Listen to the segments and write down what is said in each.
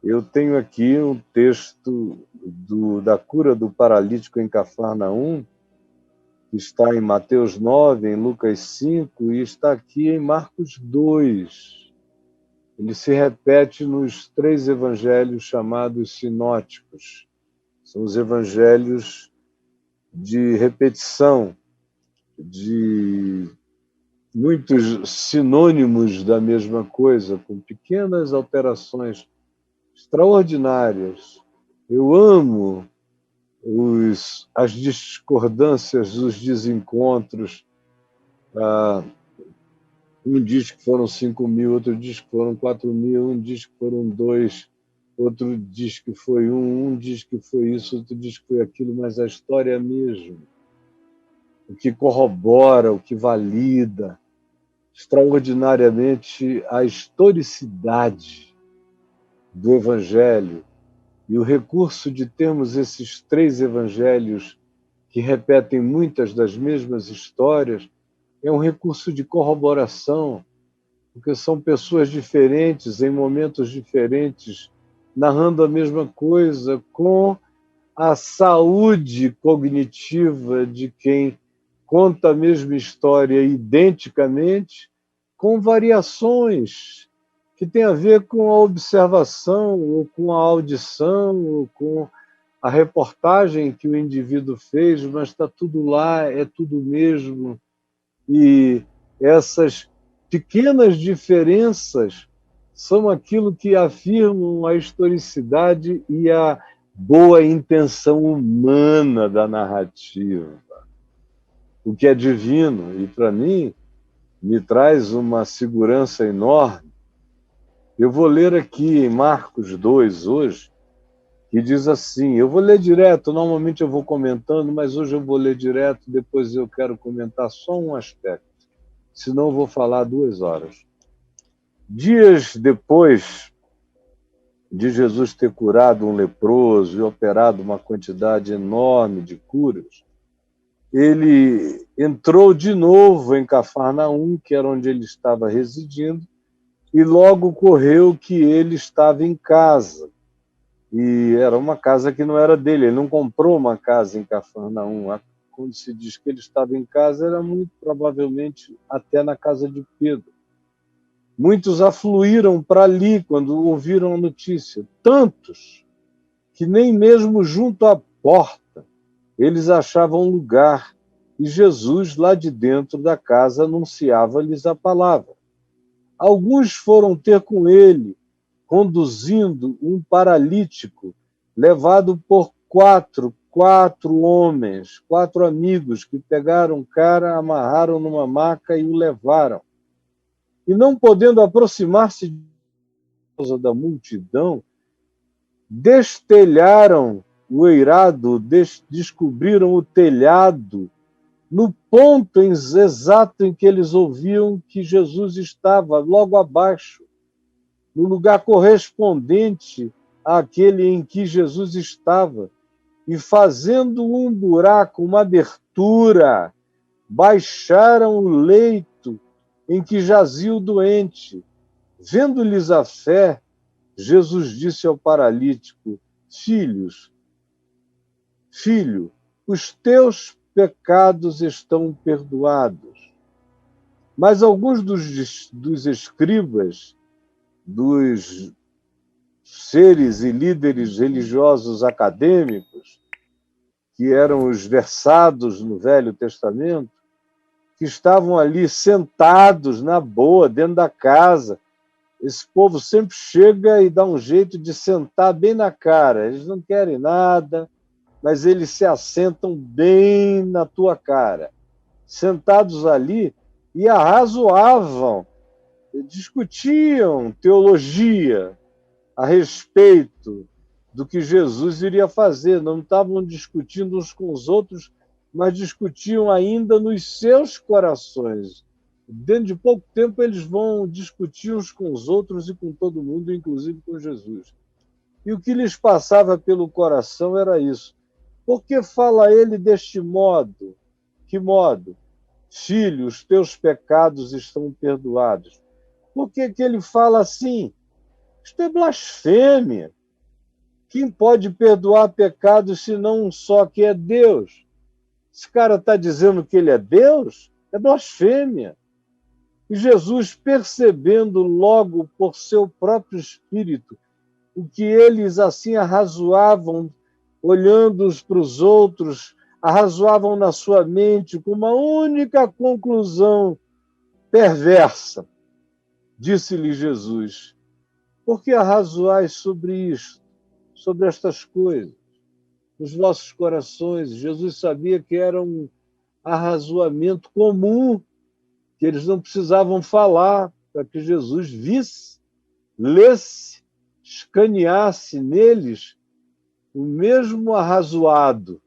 Eu tenho aqui um texto da cura do paralítico em Cafarnaum, que está em Mateus 9, em Lucas 5 e está aqui em Marcos 2. Ele se repete nos 3 evangelhos chamados sinóticos. São os evangelhos de repetição, de muitos sinônimos da mesma coisa, com pequenas alterações extraordinárias. Eu amo as discordâncias, os desencontros. Um diz que foram 5.000, outro diz que foram 4.000, um diz que foram 2, outro diz que foi um diz que foi isso, outro diz que foi aquilo, mas a história é a mesma. O que corrobora, o que valida extraordinariamente a historicidade do Evangelho e o recurso de termos esses 3 evangelhos que repetem muitas das mesmas histórias é um recurso de corroboração, porque são pessoas diferentes, em momentos diferentes, narrando a mesma coisa, com a saúde cognitiva de quem conta a mesma história identicamente, com variações que têm a ver com a observação, ou com a audição, ou com a reportagem que o indivíduo fez, mas está tudo lá, é tudo mesmo. E essas pequenas diferenças são aquilo que afirmam a historicidade e a boa intenção humana da narrativa, o que é divino. E, para mim, me traz uma segurança enorme. Eu vou ler aqui em Marcos 2 hoje, que diz assim, eu vou ler direto, normalmente eu vou comentando, mas hoje eu vou ler direto, depois eu quero comentar só um aspecto, senão eu vou falar 2 horas. Dias depois de Jesus ter curado um leproso e operado uma quantidade enorme de curas, ele entrou de novo em Cafarnaum, que era onde ele estava residindo, e logo correu que ele estava em casa. E era uma casa que não era dele, ele não comprou uma casa em Cafarnaum. Quando se diz que ele estava em casa, era muito provavelmente até na casa de Pedro. Muitos afluíram para ali quando ouviram a notícia, tantos que nem mesmo junto à porta eles achavam lugar, e Jesus, lá de dentro da casa, anunciava-lhes a palavra. Alguns foram ter com ele, conduzindo um paralítico, levado por quatro homens, 4 amigos, que pegaram o cara, amarraram numa maca e o levaram. E não podendo aproximar-se por causa da multidão, destelharam o eirado, descobriram o telhado, no ponto exato em que eles ouviam que Jesus estava, logo abaixo, no lugar correspondente àquele em que Jesus estava, e fazendo um buraco, uma abertura, baixaram o leito em que jazia o doente. Vendo-lhes a fé, Jesus disse ao paralítico, filho, os teus pecados estão perdoados. Mas alguns dos escribas, dos seres e líderes religiosos acadêmicos, que eram os versados no Velho Testamento, que estavam ali sentados na boa, dentro da casa. Esse povo sempre chega e dá um jeito de sentar bem na cara. Eles não querem nada, mas eles se assentam bem na tua cara. Sentados ali e arrazoavam, discutiam teologia a respeito do que Jesus iria fazer. Não estavam discutindo uns com os outros, mas discutiam ainda nos seus corações. Dentro de pouco tempo, eles vão discutir uns com os outros e com todo mundo, inclusive com Jesus. E o que lhes passava pelo coração era isso. Por que fala ele deste modo? Que modo? Filho, os teus pecados estão perdoados. Por que ele fala assim? Isto é blasfêmia. Quem pode perdoar pecados senão um só, que é Deus? Esse cara está dizendo que ele é Deus? É blasfêmia. E Jesus, percebendo logo por seu próprio espírito o que eles assim arrazoavam, olhando uns para os outros, arrazoavam na sua mente com uma única conclusão perversa, disse-lhe Jesus: por que arrazoais sobre isto, sobre estas coisas, nos vossos corações? Jesus sabia que era um arrazoamento comum, que eles não precisavam falar para que Jesus visse, lesse, escaneasse neles o mesmo arrazoado,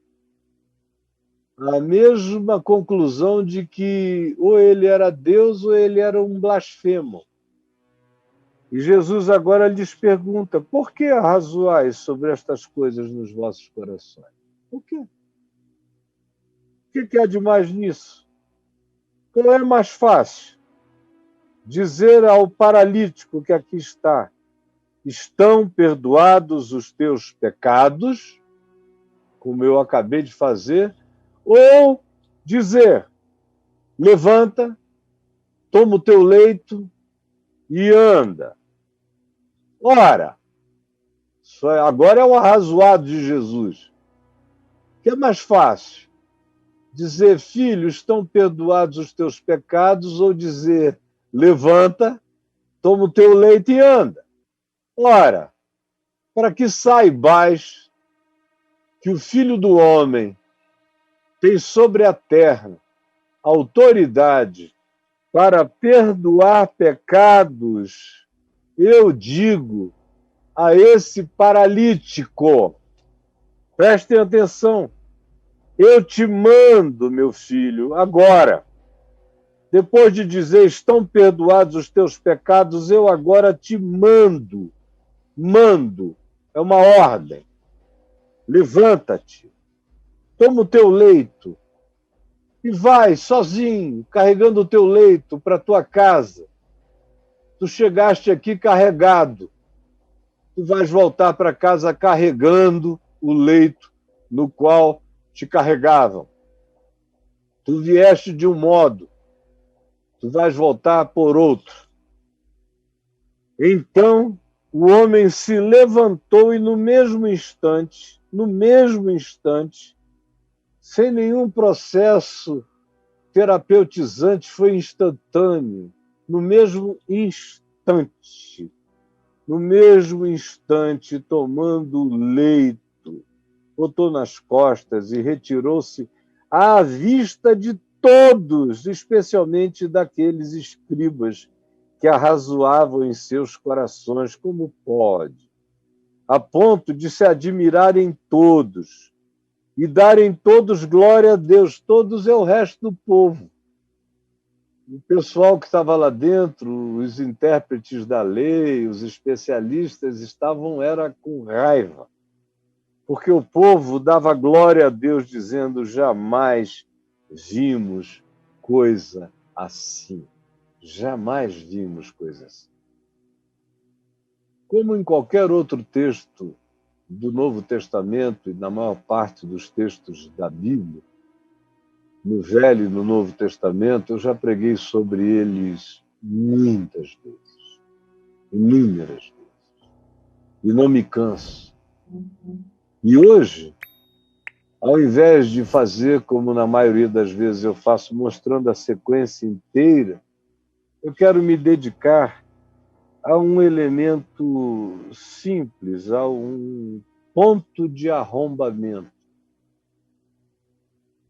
a mesma conclusão de que ou ele era Deus ou ele era um blasfemo. E Jesus agora lhes pergunta: por que arrazoais sobre estas coisas nos vossos corações? Por quê? O que há de mais nisso? Qual é mais fácil? Dizer ao paralítico que aqui está: estão perdoados os teus pecados, como eu acabei de fazer, ou dizer: levanta, toma o teu leito e anda. Ora, agora é o arrazoado de Jesus. O que é mais fácil? Dizer: filho, estão perdoados os teus pecados, ou dizer: levanta, toma o teu leito e anda? Ora, para que saibais que o Filho do Homem tem sobre a terra autoridade para perdoar pecados, eu digo a esse paralítico: prestem atenção, eu te mando, meu filho, agora. Depois de dizer: estão perdoados os teus pecados, eu agora te mando. Mando, é uma ordem. Levanta-te, toma o teu leito e vai sozinho, carregando o teu leito para a tua casa. Tu chegaste aqui carregado, tu vais voltar para casa carregando o leito no qual te carregavam. Tu vieste de um modo, tu vais voltar por outro. Então o homem se levantou e no mesmo instante, sem nenhum processo terapeutizante, foi instantâneo, no mesmo instante, tomando o leito, botou nas costas e retirou-se à vista de todos, especialmente daqueles escribas que arrazoavam em seus corações: como pode? A ponto de se admirarem todos e darem todos glória a Deus. Todos é o resto do povo. O pessoal que estava lá dentro, os intérpretes da lei, os especialistas, era com raiva, porque o povo dava glória a Deus, dizendo: jamais vimos coisa assim. Jamais vimos coisa assim. Como em qualquer outro texto do Novo Testamento e na maior parte dos textos da Bíblia, no Velho e no Novo Testamento, eu já preguei sobre eles muitas vezes, inúmeras vezes, e não me canso. E hoje, ao invés de fazer como na maioria das vezes eu faço, mostrando a sequência inteira, eu quero me dedicar a um elemento simples, a um ponto de arrombamento.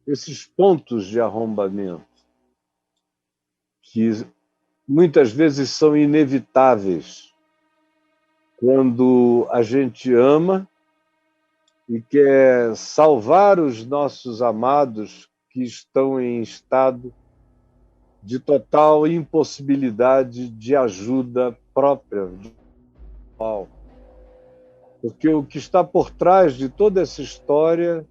Esses pontos de arrombamento, que muitas vezes são inevitáveis quando a gente ama e quer salvar os nossos amados que estão em estado de total impossibilidade de ajuda própria. Porque o que está por trás de toda essa história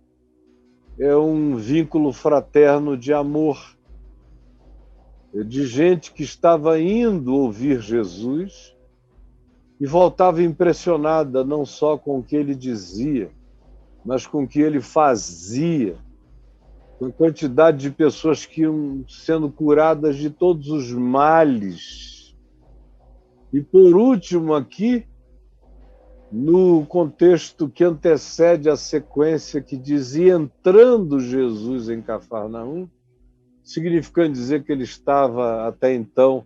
é um vínculo fraterno de amor, de gente que estava indo ouvir Jesus e voltava impressionada não só com o que ele dizia, mas com o que ele fazia, com a quantidade de pessoas que iam sendo curadas de todos os males. E por último aqui, no contexto que antecede a sequência que dizia entrando Jesus em Cafarnaum, significando dizer que ele estava até então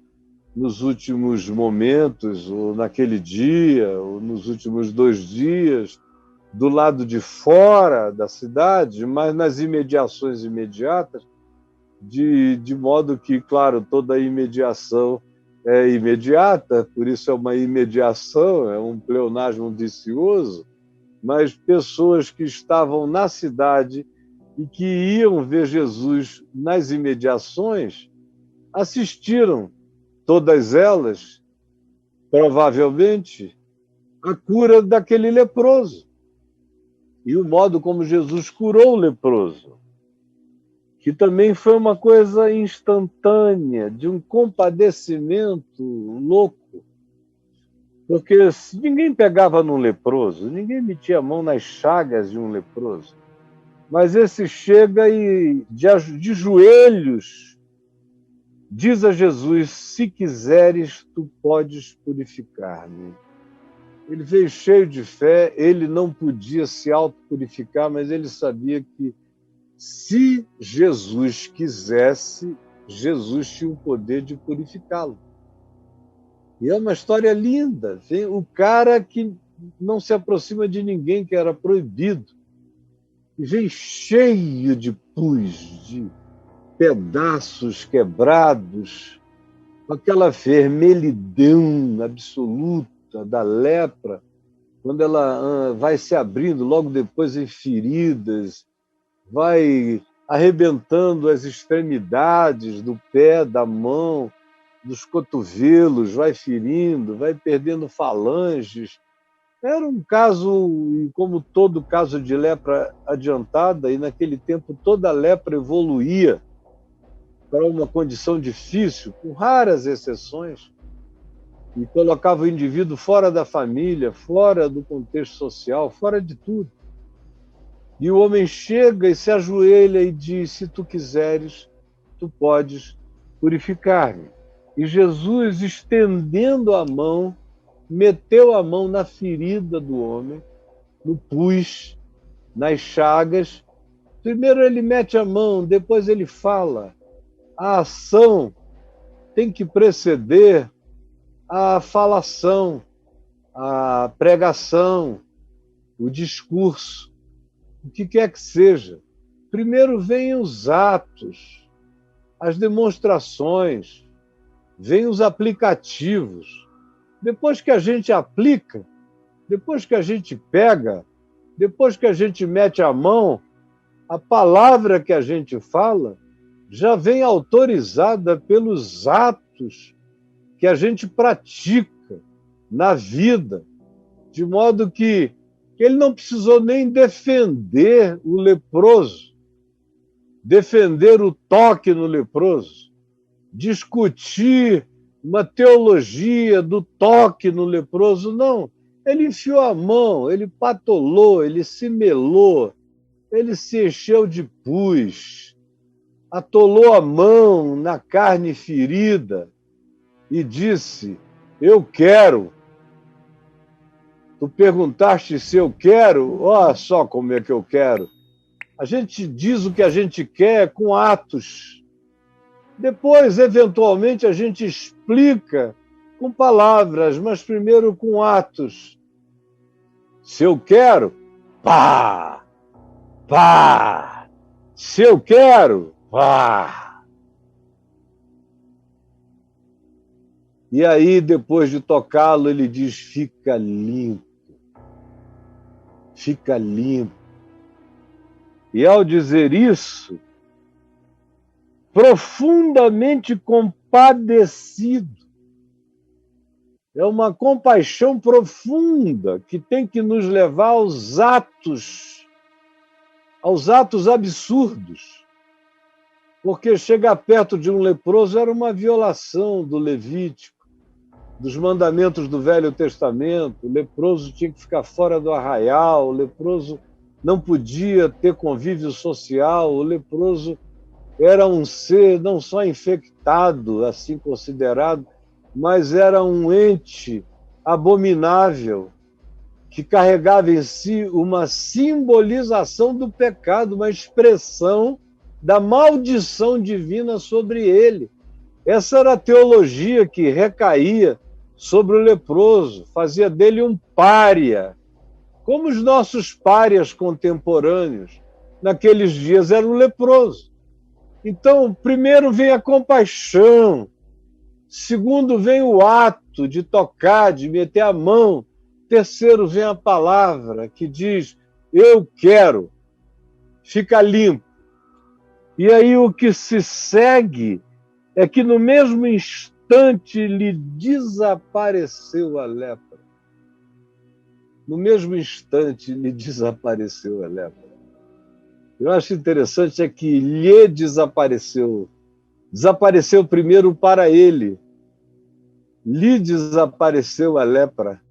nos últimos momentos, ou naquele dia, ou nos últimos 2 dias, do lado de fora da cidade, mas nas imediações imediatas, de modo que, claro, toda imediação é imediata, por isso é uma imediação, é um pleonasmo vicioso, mas pessoas que estavam na cidade e que iam ver Jesus nas imediações, assistiram, todas elas, provavelmente, a cura daquele leproso. E o modo como Jesus curou o leproso, que também foi uma coisa instantânea, de um compadecimento louco. Porque ninguém pegava num leproso, ninguém metia a mão nas chagas de um leproso. Mas esse chega e, de joelhos, diz a Jesus: se quiseres, tu podes purificar-me. Ele veio cheio de fé, ele não podia se autopurificar, mas ele sabia que, se Jesus quisesse, Jesus tinha o poder de purificá-lo. E é uma história linda. Vem o cara que não se aproxima de ninguém, que era proibido, e vem cheio de pus, de pedaços quebrados, com aquela vermelhidão absoluta da lepra, quando ela vai se abrindo logo depois em feridas, vai arrebentando as extremidades do pé, da mão, dos cotovelos, vai ferindo, vai perdendo falanges. Era um caso, como todo caso de lepra adiantada, e naquele tempo toda a lepra evoluía para uma condição difícil, com raras exceções, e colocava o indivíduo fora da família, fora do contexto social, fora de tudo. E o homem chega e se ajoelha e diz: se tu quiseres, tu podes purificar-me. E Jesus, estendendo a mão, meteu a mão na ferida do homem, no pus, nas chagas. Primeiro ele mete a mão, depois ele fala. A ação tem que preceder a falação, a pregação, o discurso, o que quer que seja. Primeiro vêm os atos, as demonstrações, vêm os aplicativos. Depois que a gente aplica, depois que a gente pega, depois que a gente mete a mão, a palavra que a gente fala já vem autorizada pelos atos que a gente pratica na vida, de modo que ele não precisou nem defender o leproso, defender o toque no leproso, discutir uma teologia do toque no leproso, não. Ele enfiou a mão, ele patolou, ele se melou, ele se encheu de pus, atolou a mão na carne ferida e disse: eu quero. Tu perguntaste se eu quero? Olha só como é que eu quero. A gente diz o que a gente quer com atos. Depois, eventualmente, a gente explica com palavras, mas primeiro com atos. Se eu quero, pá! Pá! Se eu quero, pá! E aí, depois de tocá-lo, ele diz: fica limpo. Fica limpo. E ao dizer isso, profundamente compadecido. É uma compaixão profunda que tem que nos levar aos atos absurdos. Porque chegar perto de um leproso era uma violação do Levítico. dos mandamentos do Velho Testamento. O leproso tinha que ficar fora do arraial, o leproso não podia ter convívio social, o leproso era um ser não só infectado, assim considerado, mas era um ente abominável, que carregava em si uma simbolização do pecado, uma expressão da maldição divina sobre ele. Essa era a teologia que recaía sobre o leproso, fazia dele um pária, como os nossos párias contemporâneos, naqueles dias, era o leproso. Então, primeiro vem a compaixão, segundo vem o ato de tocar, de meter a mão, terceiro vem a palavra que diz, eu quero, fica limpo. E aí o que se segue é que no mesmo instante lhe desapareceu a lepra. No mesmo instante lhe desapareceu a lepra. Eu acho interessante é que lhe desapareceu. Desapareceu primeiro para ele. Lhe desapareceu a lepra.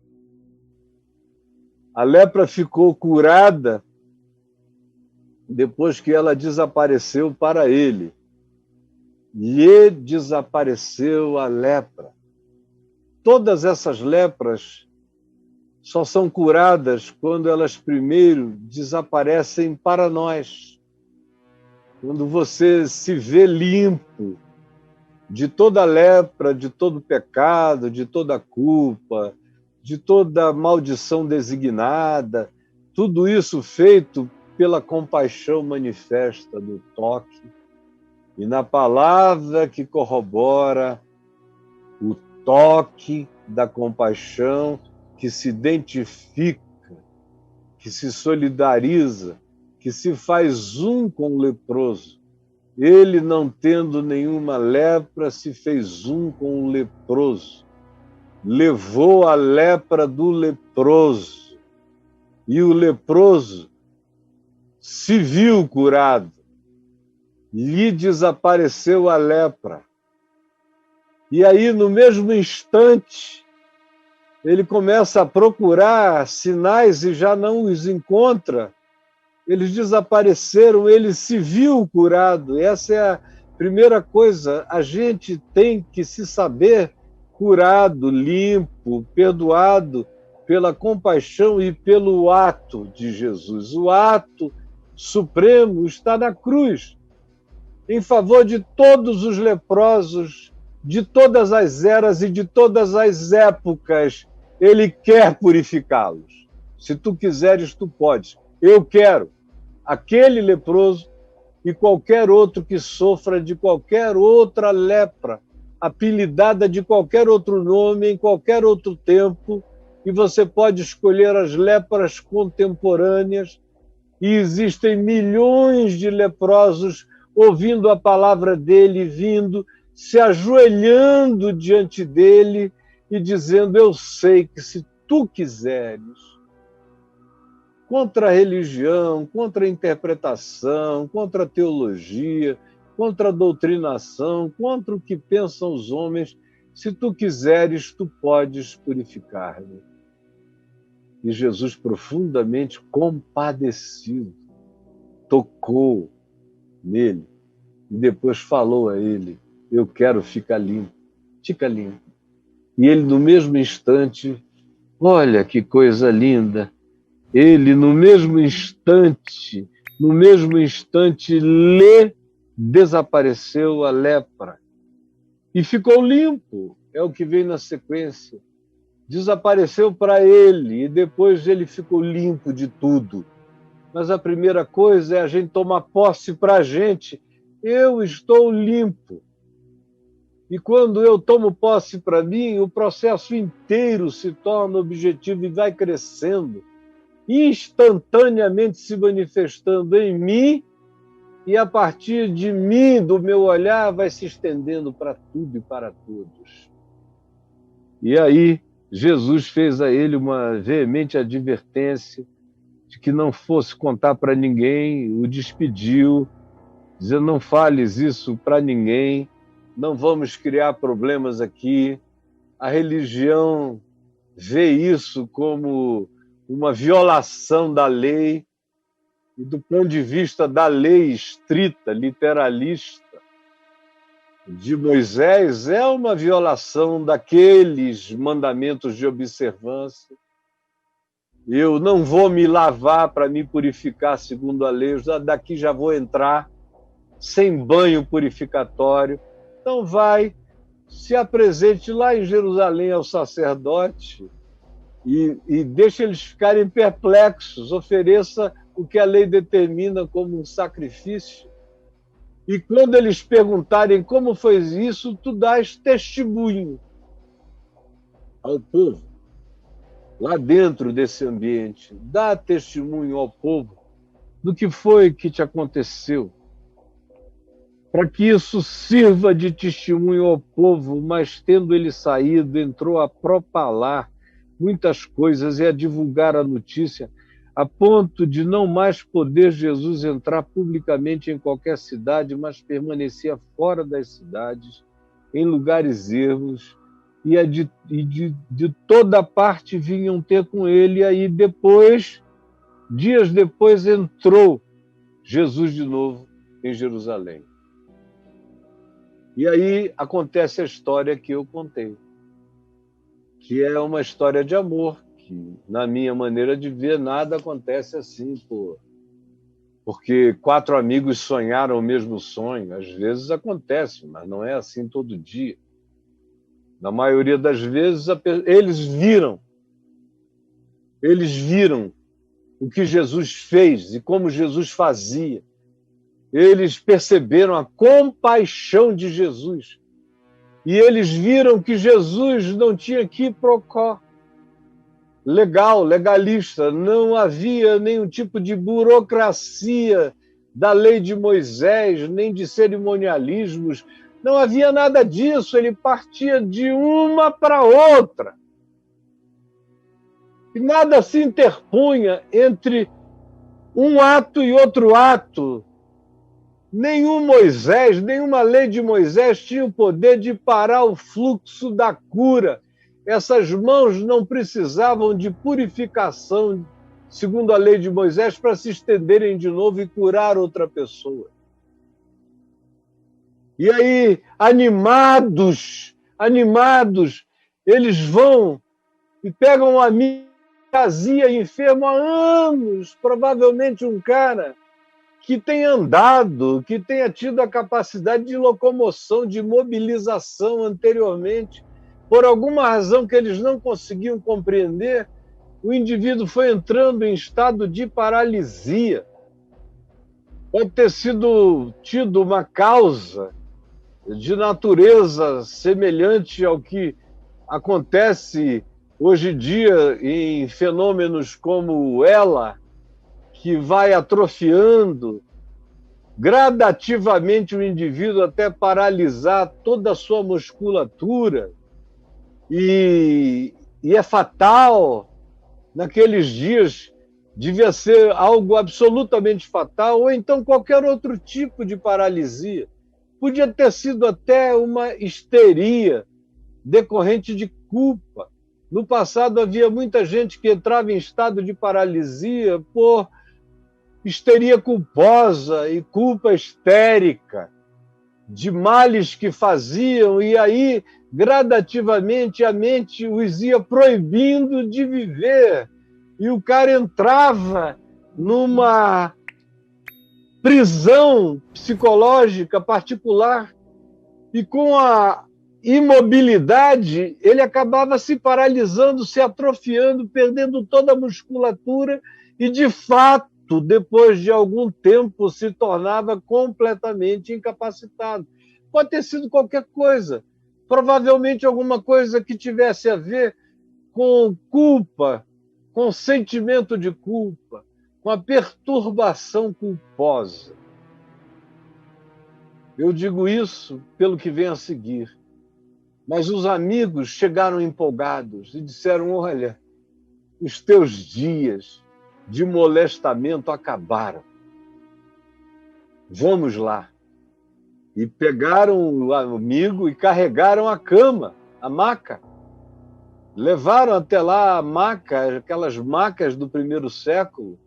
A lepra ficou curada depois que ela desapareceu para ele. Lhe desapareceu a lepra. Todas essas lepras só são curadas quando elas primeiro desaparecem para nós. Quando você se vê limpo de toda lepra, de todo pecado, de toda culpa, de toda maldição designada, tudo isso feito pela compaixão manifesta no toque e na palavra que corrobora o toque da compaixão, que se identifica, que se solidariza, que se faz um com o leproso. Ele, não tendo nenhuma lepra, se fez um com o leproso. Levou a lepra do leproso. E o leproso se viu curado. Lhe desapareceu a lepra. E aí, no mesmo instante, ele começa a procurar sinais e já não os encontra. Eles desapareceram, ele se viu curado. Essa é a primeira coisa. A gente tem que se saber curado, limpo, perdoado pela compaixão e pelo ato de Jesus. O ato supremo está na cruz, em favor de todos os leprosos, de todas as eras e de todas as épocas. Ele quer purificá-los. Se tu quiseres, tu podes. Eu quero. Aquele leproso e qualquer outro que sofra de qualquer outra lepra, apelidada de qualquer outro nome, em qualquer outro tempo, e você pode escolher as lepras contemporâneas, e existem milhões de leprosos ouvindo a palavra dele, vindo, se ajoelhando diante dele e dizendo, eu sei que se tu quiseres, contra a religião, contra a interpretação, contra a teologia, contra a doutrinação, contra o que pensam os homens, se tu quiseres, tu podes purificar-me. E Jesus, profundamente compadecido, tocou nele e depois falou a ele, eu quero ficar limpo, fica limpo. E ele, no mesmo instante, olha que coisa linda, ele, no mesmo instante, lhe desapareceu a lepra e ficou limpo, é o que vem na sequência. Desapareceu para ele e depois ele ficou limpo de tudo. Mas a primeira coisa é a gente tomar posse para a gente. Eu estou limpo. E quando eu tomo posse para mim, o processo inteiro se torna objetivo e vai crescendo, instantaneamente se manifestando em mim, e a partir de mim, do meu olhar, vai se estendendo para tudo e para todos. E aí, Jesus fez a ele uma veemente advertência de que não fosse contar para ninguém, o despediu, dizendo, não fales isso para ninguém, não vamos criar problemas aqui, a religião vê isso como uma violação da lei, e do ponto de vista da lei estrita, literalista, de Moisés, é uma violação daqueles mandamentos de observância. Eu não vou me lavar para me purificar segundo a lei, daqui já vou entrar sem banho purificatório. Então vai, se apresente lá em Jerusalém ao sacerdote e deixe eles ficarem perplexos, ofereça o que a lei determina como um sacrifício. E quando eles perguntarem como foi isso, tu dás testemunho ao povo, lá dentro desse ambiente. Dá testemunho ao povo do que foi que te aconteceu, para que isso sirva de testemunho ao povo, mas tendo ele saído, entrou a propalar muitas coisas e a divulgar a notícia, a ponto de não mais poder Jesus entrar publicamente em qualquer cidade, mas permanecia fora das cidades, em lugares ermos, e de toda parte vinham ter com ele, e aí depois, dias depois, entrou Jesus de novo em Jerusalém. E aí acontece a história que eu contei, que é uma história de amor, que, na minha maneira de ver, nada acontece assim, porque 4 amigos sonharam o mesmo sonho. Às vezes acontece, mas não é assim todo dia. Na maioria das vezes, eles viram o que Jesus fez e como Jesus fazia. Eles perceberam a compaixão de Jesus. E eles viram que Jesus não tinha quiprocó legalista, não havia nenhum tipo de burocracia da lei de Moisés, nem de cerimonialismos, não havia nada disso, ele partia de uma para outra. E nada se interpunha entre um ato e outro ato. Nenhum Moisés, nenhuma lei de Moisés tinha o poder de parar o fluxo da cura. Essas mãos não precisavam de purificação, segundo a lei de Moisés, para se estenderem de novo e curar outra pessoa. E aí, animados, eles vão e pegam um amigo que jazia enfermo há anos, provavelmente um cara que tenha andado, que tenha tido a capacidade de locomoção, de mobilização anteriormente. Por alguma razão que eles não conseguiam compreender, o indivíduo foi entrando em estado de paralisia. Pode ter tido uma causa de natureza semelhante ao que acontece hoje em dia em fenômenos como ela, que vai atrofiando gradativamente o indivíduo até paralisar toda a sua musculatura. E é fatal. Naqueles dias devia ser algo absolutamente fatal, ou então qualquer outro tipo de paralisia. Podia ter sido até uma histeria decorrente de culpa. No passado havia muita gente que entrava em estado de paralisia por histeria culposa e culpa histérica, de males que faziam, e aí, gradativamente, a mente os ia proibindo de viver. E o cara entrava numa prisão psicológica particular, e com a imobilidade, ele acabava se paralisando, se atrofiando, perdendo toda a musculatura e, de fato, depois de algum tempo, se tornava completamente incapacitado. Pode ter sido qualquer coisa, provavelmente alguma coisa que tivesse a ver com culpa, com sentimento de culpa, com a perturbação culposa. Eu digo isso pelo que vem a seguir. Mas os amigos chegaram empolgados e disseram: olha, os teus dias de molestamento acabaram. Vamos lá. E pegaram o amigo e carregaram a cama, a maca, Levaram até lá a maca, aquelas macas do primeiro século,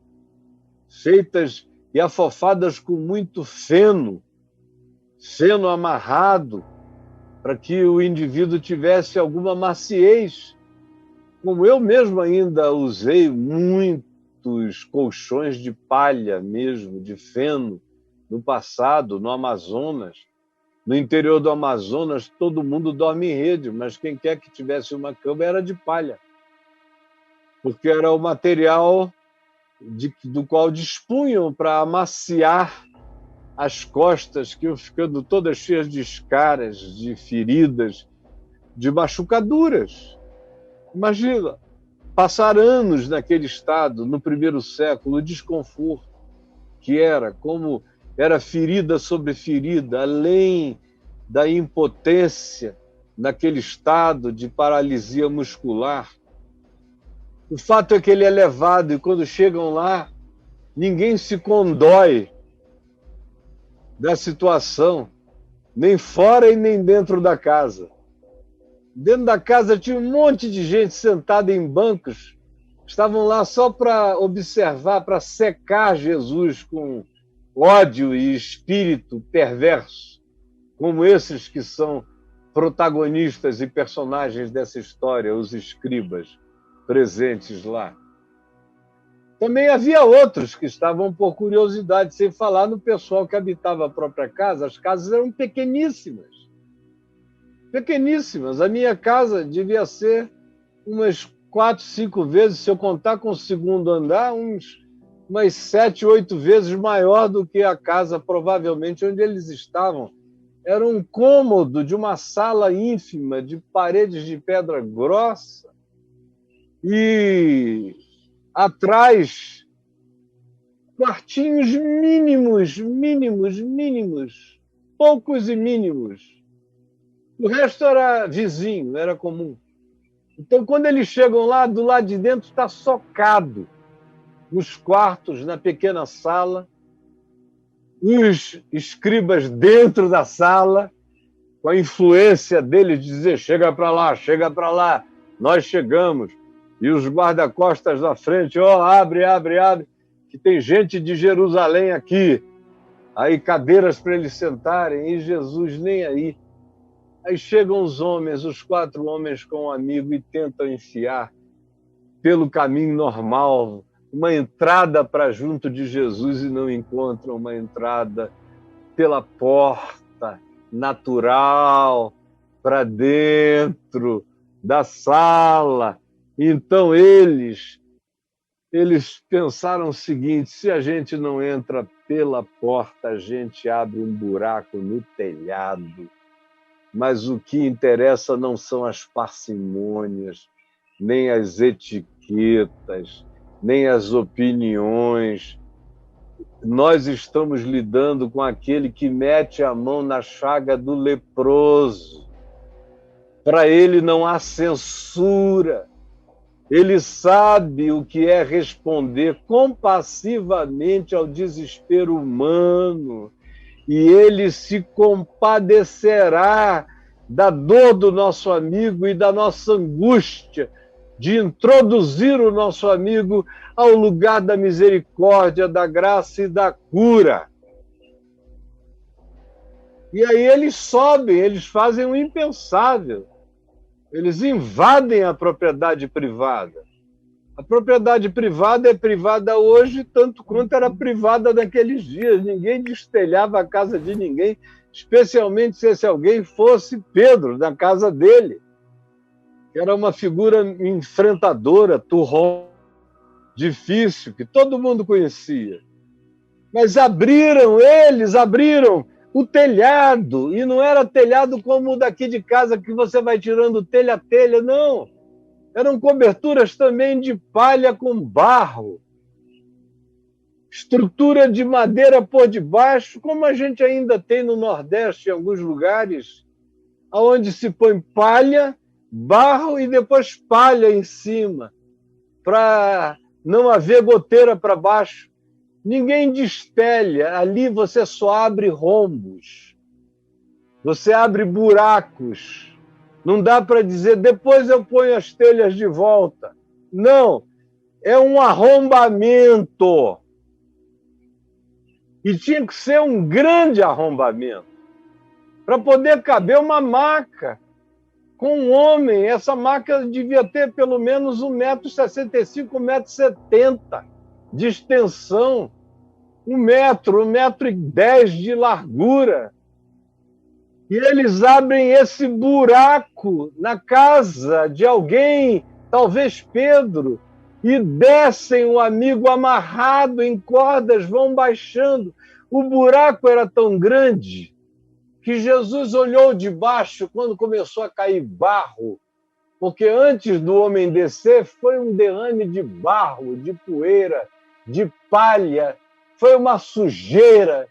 feitas e afofadas com muito feno amarrado, para que o indivíduo tivesse alguma maciez. Como eu mesmo ainda usei muitos colchões de palha mesmo, de feno, no passado, no Amazonas. No interior do Amazonas, todo mundo dorme em rede, mas quem quer que tivesse uma cama era de palha, porque era o material do qual dispunham para amaciar as costas, que iam ficando todas cheias de escaras, de feridas, de machucaduras. Imagina, passar anos naquele estado, no primeiro século, o desconforto que era, como era ferida sobre ferida, além da impotência naquele estado de paralisia muscular. O fato é que ele é levado e quando chegam lá, ninguém se condói da situação, nem fora e nem dentro da casa. Dentro da casa tinha um monte de gente sentada em bancos, estavam lá só para observar, para secar Jesus com ódio e espírito perverso, como esses que são protagonistas e personagens dessa história, os escribas presentes lá. Também havia outros que estavam por curiosidade, sem falar no pessoal que habitava a própria casa. As casas eram pequeníssimas. Pequeníssimas. A minha casa devia ser umas 4, 5 vezes, se eu contar com o segundo andar, umas 7, 8 vezes maior do que a casa, provavelmente, onde eles estavam. Era um cômodo de uma sala ínfima, de paredes de pedra grossa, e atrás, quartinhos mínimos, poucos e mínimos. O resto era vizinho, era comum. Então, quando eles chegam lá, do lado de dentro está socado. Nos quartos, na pequena sala, os escribas dentro da sala, com a influência deles de dizer chega para lá, nós chegamos. E os guarda-costas na frente, abre, que tem gente de Jerusalém aqui. Aí cadeiras para eles sentarem, e Jesus nem aí. Aí chegam os homens, os 4 homens com um amigo, e tentam enfiar pelo caminho normal uma entrada para junto de Jesus e não encontram uma entrada pela porta natural para dentro da sala. Então eles pensaram o seguinte: se a gente não entra pela porta, a gente abre um buraco no telhado. Mas o que interessa não são as parcimônias, nem as etiquetas, nem as opiniões. Nós estamos lidando com aquele que mete a mão na chaga do leproso. Para ele não há censura. Ele sabe o que é responder compassivamente ao desespero humano. E ele se compadecerá da dor do nosso amigo e da nossa angústia de introduzir o nosso amigo ao lugar da misericórdia, da graça e da cura. E aí eles sobem, eles fazem o impensável. Eles invadem a propriedade privada. A propriedade privada é privada hoje tanto quanto era privada naqueles dias. Ninguém destelhava a casa de ninguém, especialmente se esse alguém fosse Pedro, na casa dele, que era uma figura enfrentadora, turrão, difícil, que todo mundo conhecia. Mas eles abriram o telhado, e não era telhado como o daqui de casa, que você vai tirando telha a telha, não. Eram coberturas também de palha com barro, estrutura de madeira por debaixo, como a gente ainda tem no Nordeste, em alguns lugares, onde se põe palha, barro e depois palha em cima, para não haver goteira para baixo. Ninguém destelha, ali você só abre rombos, você abre buracos, Não dá para dizer, depois eu ponho as telhas de volta. Não, é um arrombamento. E tinha que ser um grande arrombamento para poder caber uma maca com um homem. Essa maca devia ter pelo menos 1,65 m, 1,70 m de extensão, 1,10 m de largura. E eles abrem esse buraco na casa de alguém, talvez Pedro, e descem o amigo amarrado em cordas, vão baixando. O buraco era tão grande que Jesus olhou de baixo quando começou a cair barro, porque antes do homem descer foi um derrame de barro, de poeira, de palha, foi uma sujeira.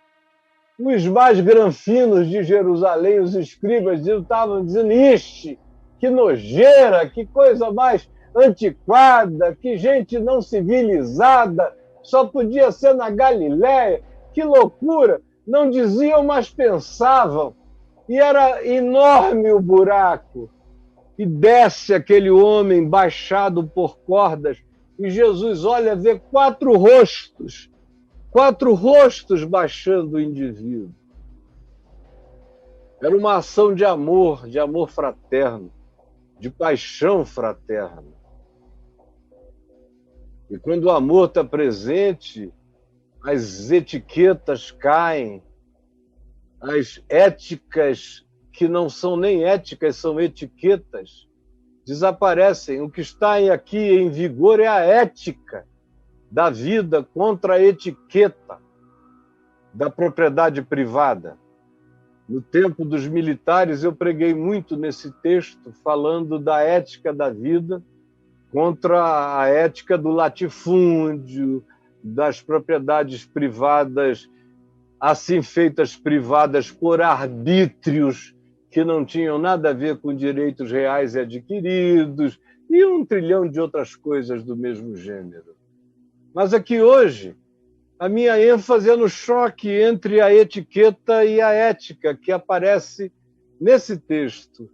Os mais granfinos de Jerusalém, os escribas, estavam dizendo: ixi, que nojeira, que coisa mais antiquada, que gente não civilizada, só podia ser na Galiléia, que loucura. Não diziam, mas pensavam. E era enorme o buraco. E desce aquele homem baixado por cordas, e Jesus olha, vê 4 rostos baixando o indivíduo. Era uma ação de amor fraterno, de paixão fraterna. E quando o amor está presente, as etiquetas caem, as éticas que não são nem éticas, são etiquetas, desaparecem. O que está aqui em vigor é a ética da vida contra a etiqueta da propriedade privada. No tempo dos militares, eu preguei muito nesse texto, falando da ética da vida contra a ética do latifúndio, das propriedades privadas, assim feitas privadas por arbítrios que não tinham nada a ver com direitos reais e adquiridos, e 1 trilhão de outras coisas do mesmo gênero. Mas aqui hoje, a minha ênfase é no choque entre a etiqueta e a ética que aparece nesse texto.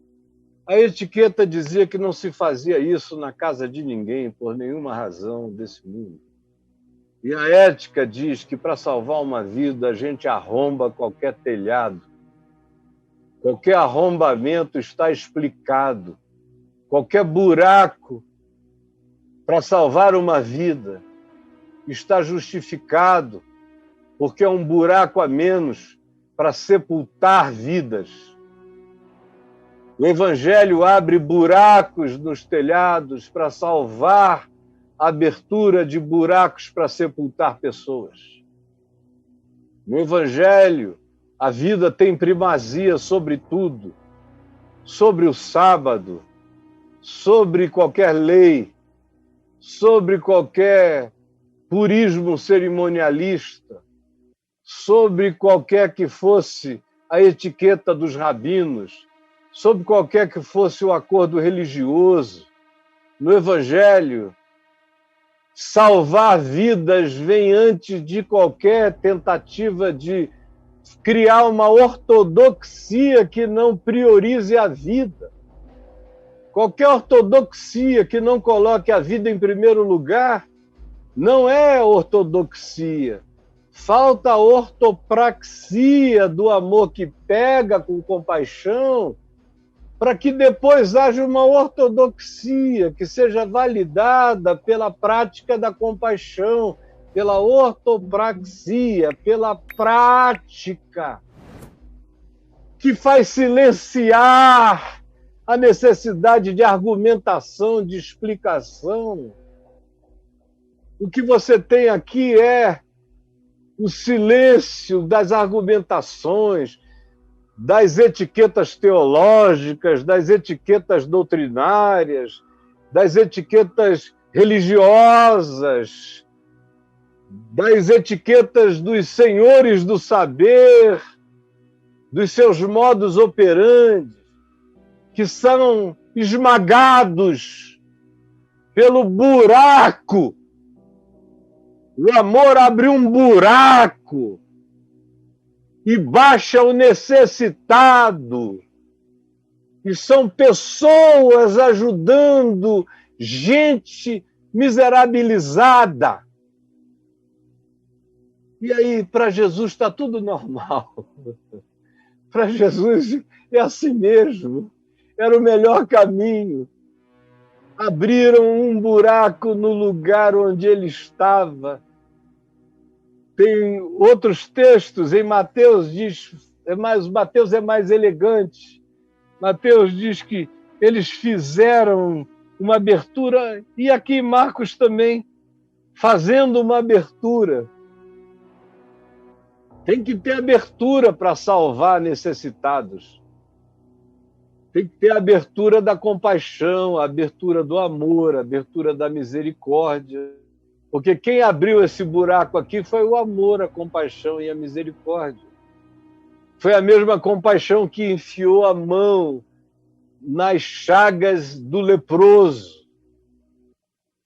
A etiqueta dizia que não se fazia isso na casa de ninguém, por nenhuma razão desse mundo. E a ética diz que para salvar uma vida a gente arromba qualquer telhado. Qualquer arrombamento está explicado. Qualquer buraco para salvar uma vida está justificado, porque é um buraco a menos para sepultar vidas. O Evangelho abre buracos nos telhados para salvar a abertura de buracos para sepultar pessoas. No Evangelho, a vida tem primazia sobre tudo, sobre o sábado, sobre qualquer lei, sobre qualquer purismo cerimonialista, sobre qualquer que fosse a etiqueta dos rabinos, sobre qualquer que fosse o acordo religioso. No Evangelho, salvar vidas vem antes de qualquer tentativa de criar uma ortodoxia que não priorize a vida. Qualquer ortodoxia que não coloque a vida em primeiro lugar não é ortodoxia. Falta a ortopraxia do amor que pega com compaixão, para que depois haja uma ortodoxia que seja validada pela prática da compaixão, pela ortopraxia, pela prática, que faz silenciar a necessidade de argumentação, de explicação. O que você tem aqui é o silêncio das argumentações, das etiquetas teológicas, das etiquetas doutrinárias, das etiquetas religiosas, das etiquetas dos senhores do saber, dos seus modus operandi, que são esmagados pelo buraco. O amor abre um buraco e baixa o necessitado E são pessoas ajudando gente miserabilizada. E aí, para Jesus, está tudo normal. Para Jesus, é assim mesmo. Era o melhor caminho. Abriram um buraco no lugar onde ele estava. Tem outros textos, em Mateus diz, Mateus é mais elegante. Mateus diz que eles fizeram uma abertura, e aqui em Marcos também, fazendo uma abertura. Tem que ter abertura para salvar necessitados. Tem que ter a abertura da compaixão, a abertura do amor, a abertura da misericórdia. Porque quem abriu esse buraco aqui foi o amor, a compaixão e a misericórdia. Foi a mesma compaixão que enfiou a mão nas chagas do leproso.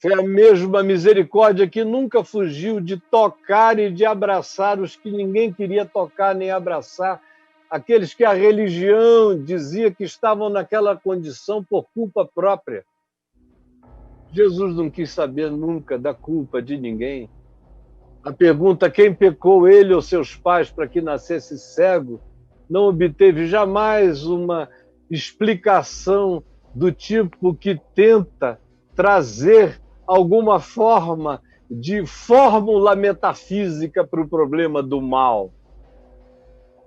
Foi a mesma misericórdia que nunca fugiu de tocar e de abraçar os que ninguém queria tocar nem abraçar, aqueles que a religião dizia que estavam naquela condição por culpa própria. Jesus não quis saber nunca da culpa de ninguém. A pergunta, quem pecou, ele ou seus pais, para que nascesse cego, não obteve jamais uma explicação do tipo que tenta trazer alguma forma de fórmula metafísica para o problema do mal.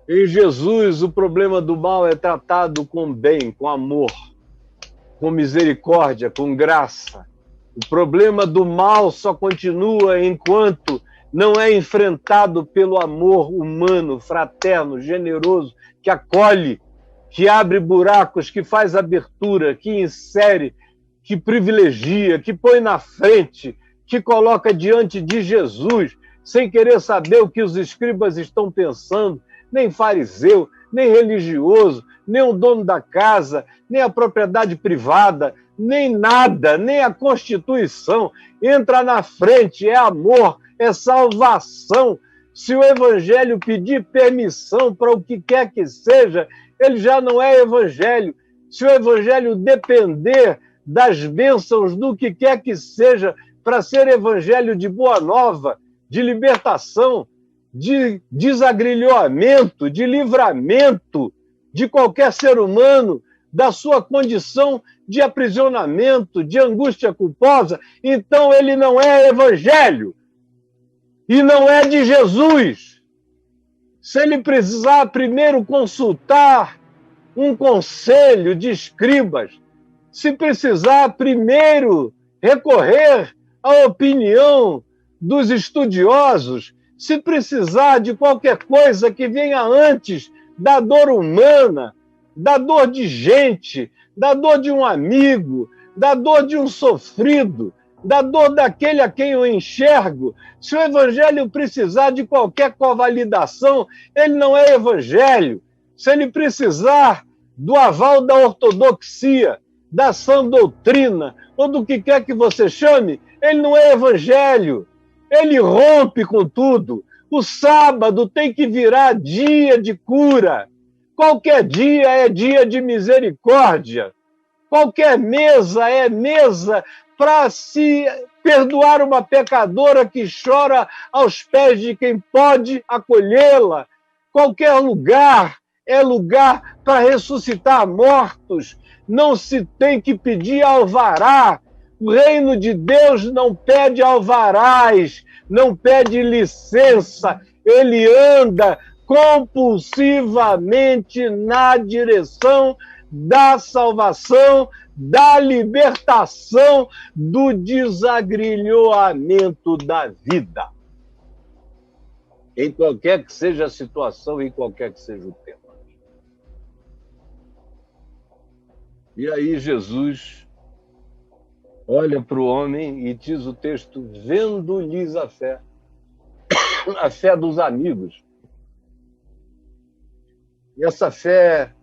Em Jesus, o problema do mal é tratado com bem, com amor, com misericórdia, com graça. O problema do mal só continua enquanto não é enfrentado pelo amor humano, fraterno, generoso, que acolhe, que abre buracos, que faz abertura, que insere, que privilegia, que põe na frente, que coloca diante de Jesus, sem querer saber o que os escribas estão pensando, nem fariseu, nem religioso, nem o dono da casa, nem a propriedade privada, nem nada, nem a Constituição. Entra na frente, é amor, é salvação. Se o evangelho pedir permissão para o que quer que seja, ele já não é evangelho. Se o evangelho depender das bênçãos do que quer que seja para ser evangelho de boa nova, de libertação, de desagrilhoamento, de livramento de qualquer ser humano da sua condição de aprisionamento, de angústia culposa, então ele não é evangelho e não é de Jesus. Se ele precisar primeiro consultar um conselho de escribas, se precisar primeiro recorrer à opinião dos estudiosos, se precisar de qualquer coisa que venha antes da dor humana, da dor de gente, da dor de um amigo, da dor de um sofrido, da dor daquele a quem eu enxergo, se o evangelho precisar de qualquer convalidação, ele não é evangelho. Se ele precisar do aval da ortodoxia, da sã doutrina, ou do que quer que você chame, ele não é evangelho. Ele rompe com tudo. O sábado tem que virar dia de cura. Qualquer dia é dia de misericórdia. Qualquer mesa é mesa para se perdoar uma pecadora que chora aos pés de quem pode acolhê-la. Qualquer lugar é lugar para ressuscitar mortos. Não se tem que pedir alvará. O reino de Deus não pede alvarás, não pede licença. Ele anda compulsivamente na direção da salvação, da libertação, do desagrilhoamento da vida. Em qualquer que seja a situação, em qualquer que seja o tema. E aí Jesus olha para o homem e diz o texto, vendo-lhes a fé dos amigos. E essa fé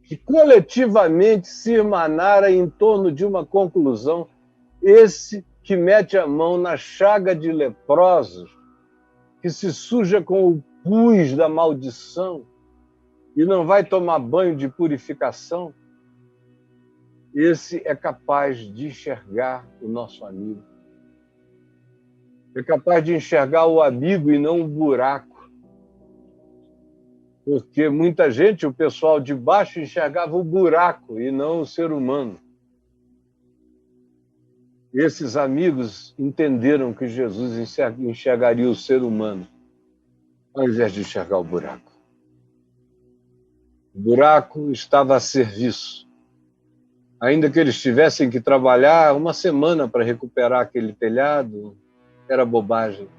que coletivamente se irmanara em torno de uma conclusão, esse que mete a mão na chaga de leprosos, que se suja com o pus da maldição e não vai tomar banho de purificação, esse é capaz de enxergar o nosso amigo. É capaz de enxergar o amigo e não o buraco. Porque muita gente, o pessoal de baixo, enxergava o buraco e não o ser humano. Esses amigos entenderam que Jesus enxergaria o ser humano, ao invés de enxergar o buraco. O buraco estava a serviço. Ainda que eles tivessem que trabalhar uma semana para recuperar aquele telhado, era bobagem.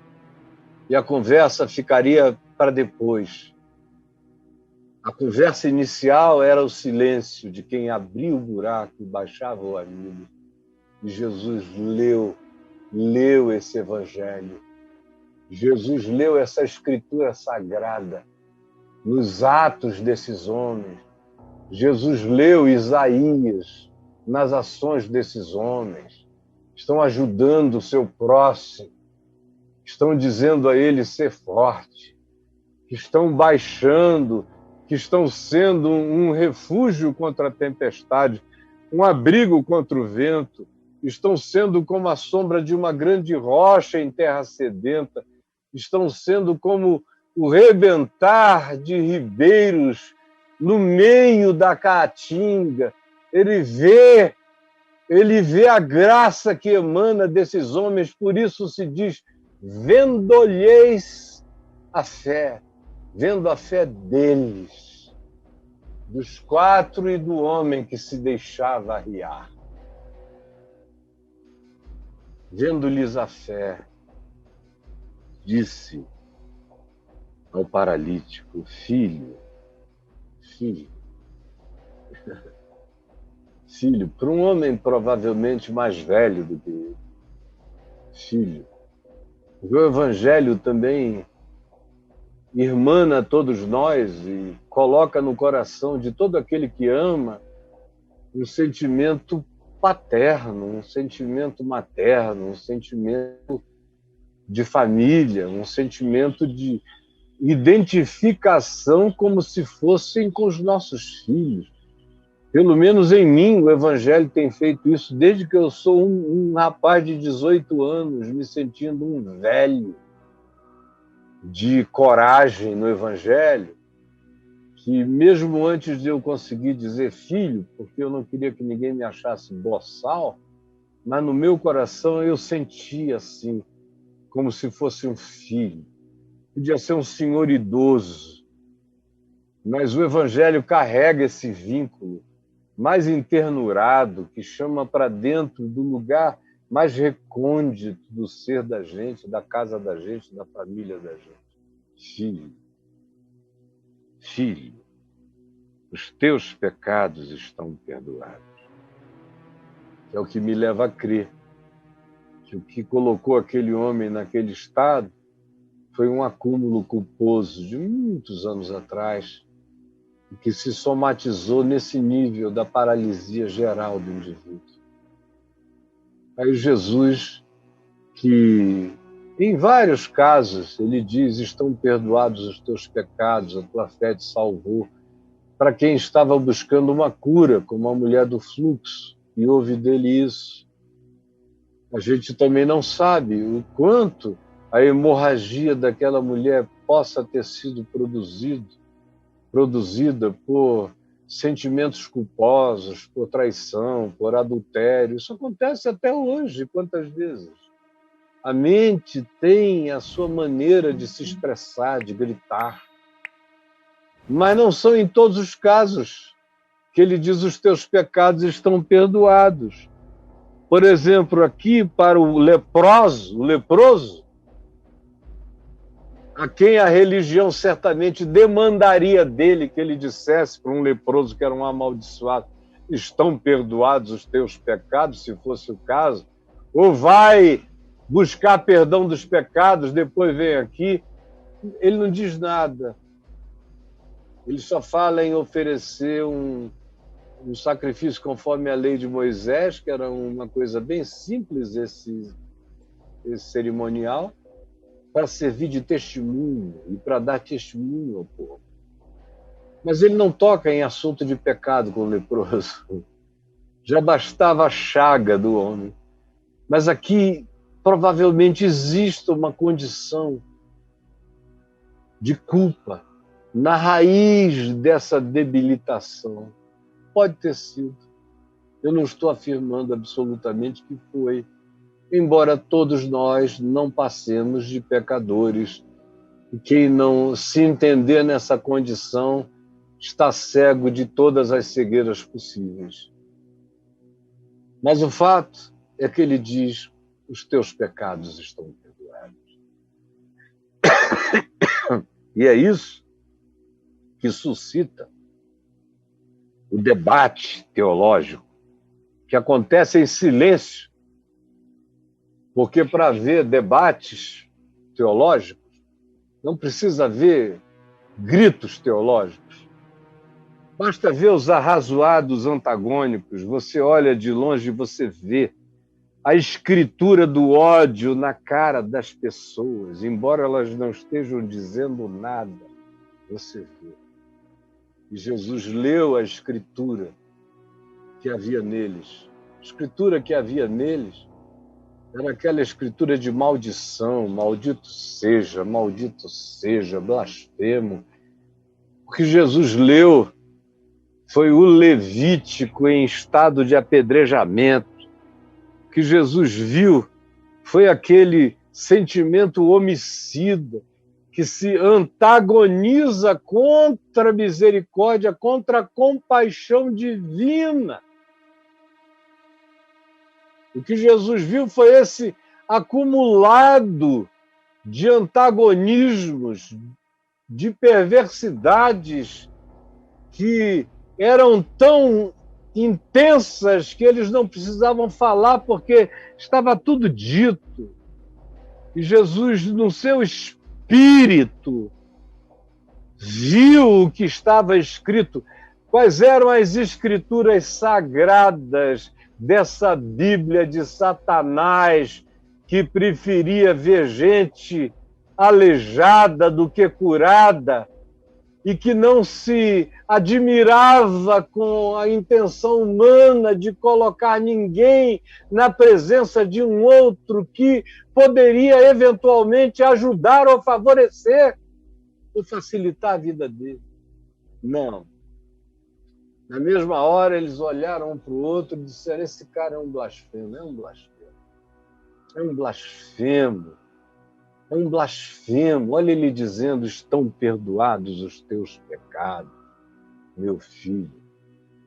E a conversa ficaria para depois. A conversa inicial era o silêncio de quem abria o buraco e baixava o amigo. E Jesus leu esse evangelho. Jesus leu essa escritura sagrada nos atos desses homens. Jesus leu Isaías nas ações desses homens. Estão ajudando o seu próximo. Estão dizendo a ele ser forte. Estão baixando, que estão sendo um refúgio contra a tempestade, um abrigo contra o vento. Estão sendo como a sombra de uma grande rocha em terra sedenta, estão sendo como o rebentar de ribeiros no meio da caatinga. Ele vê a graça que emana desses homens, por isso se diz, vendo-lhes a fé, vendo a fé deles, dos 4 e do homem que se deixava arriar. Vendo-lhes a fé, disse ao paralítico, filho, para um homem provavelmente mais velho do que ele, filho. O Evangelho também irmana todos nós e coloca no coração de todo aquele que ama um sentimento paterno, um sentimento materno, um sentimento de família, um sentimento de identificação como se fossem com os nossos filhos. Pelo menos em mim, o Evangelho tem feito isso desde que eu sou um rapaz de 18 anos, me sentindo um velho de coragem no Evangelho, que mesmo antes de eu conseguir dizer filho, porque eu não queria que ninguém me achasse boçal, mas no meu coração eu sentia assim, como se fosse um filho. Podia ser um senhor idoso, mas o Evangelho carrega esse vínculo mais enternurado, que chama para dentro do lugar mais recôndito do ser da gente, da casa da gente, da família da gente. Filho, os teus pecados estão perdoados. É o que me leva a crer que o que colocou aquele homem naquele estado foi um acúmulo culposo de muitos anos atrás, que se somatizou nesse nível da paralisia geral do indivíduo. Aí Jesus, que em vários casos ele diz, estão perdoados os teus pecados, a tua fé te salvou, para quem estava buscando uma cura, como a mulher do fluxo, e ouve dele isso. A gente também não sabe o quanto a hemorragia daquela mulher possa ter sido produzida por sentimentos culposos, por traição, por adultério. Isso acontece até hoje, quantas vezes? A mente tem a sua maneira de se expressar, de gritar. Mas não são em todos os casos que ele diz os teus pecados estão perdoados. Por exemplo, aqui para o leproso, a quem a religião certamente demandaria dele que ele dissesse para um leproso que era um amaldiçoado, estão perdoados os teus pecados, se fosse o caso, ou vai buscar perdão dos pecados, depois vem aqui. Ele não diz nada. Ele só fala em oferecer um sacrifício conforme a lei de Moisés, que era uma coisa bem simples, esse cerimonial, para servir de testemunho e para dar testemunho ao povo. Mas ele não toca em assunto de pecado com o leproso. Já bastava a chaga do homem. Mas aqui provavelmente existe uma condição de culpa na raiz dessa debilitação. Pode ter sido. Eu não estou afirmando absolutamente que foi, embora todos nós não passemos de pecadores. E quem não se entender nessa condição está cego de todas as cegueiras possíveis. Mas o fato é que ele diz: os teus pecados estão perdoados. E é isso que suscita o debate teológico, que acontece em silêncio, porque para ver debates teológicos não precisa haver gritos teológicos. Basta ver os arrazoados antagônicos. Você olha de longe e você vê a escritura do ódio na cara das pessoas, embora elas não estejam dizendo nada, você vê. E Jesus leu a escritura que havia neles. A escritura que havia neles era aquela escritura de maldição: maldito seja, blasfemo. O que Jesus leu foi o Levítico em estado de apedrejamento. O que Jesus viu foi aquele sentimento homicida que se antagoniza contra a misericórdia, contra a compaixão divina. O que Jesus viu foi esse acumulado de antagonismos, de perversidades que eram tão intensas que eles não precisavam falar porque estava tudo dito. E Jesus, no seu espírito, viu o que estava escrito. Quais eram as escrituras sagradas dessa Bíblia de Satanás, que preferia ver gente aleijada do que curada, e que não se admirava com a intenção humana de colocar ninguém na presença de um outro que poderia eventualmente ajudar ou favorecer ou facilitar a vida dele. Não. Na mesma hora, eles olharam um para o outro e disseram: esse cara é um blasfemo, é um blasfemo, é um blasfemo, é um blasfemo. Olha ele dizendo: estão perdoados os teus pecados, meu filho.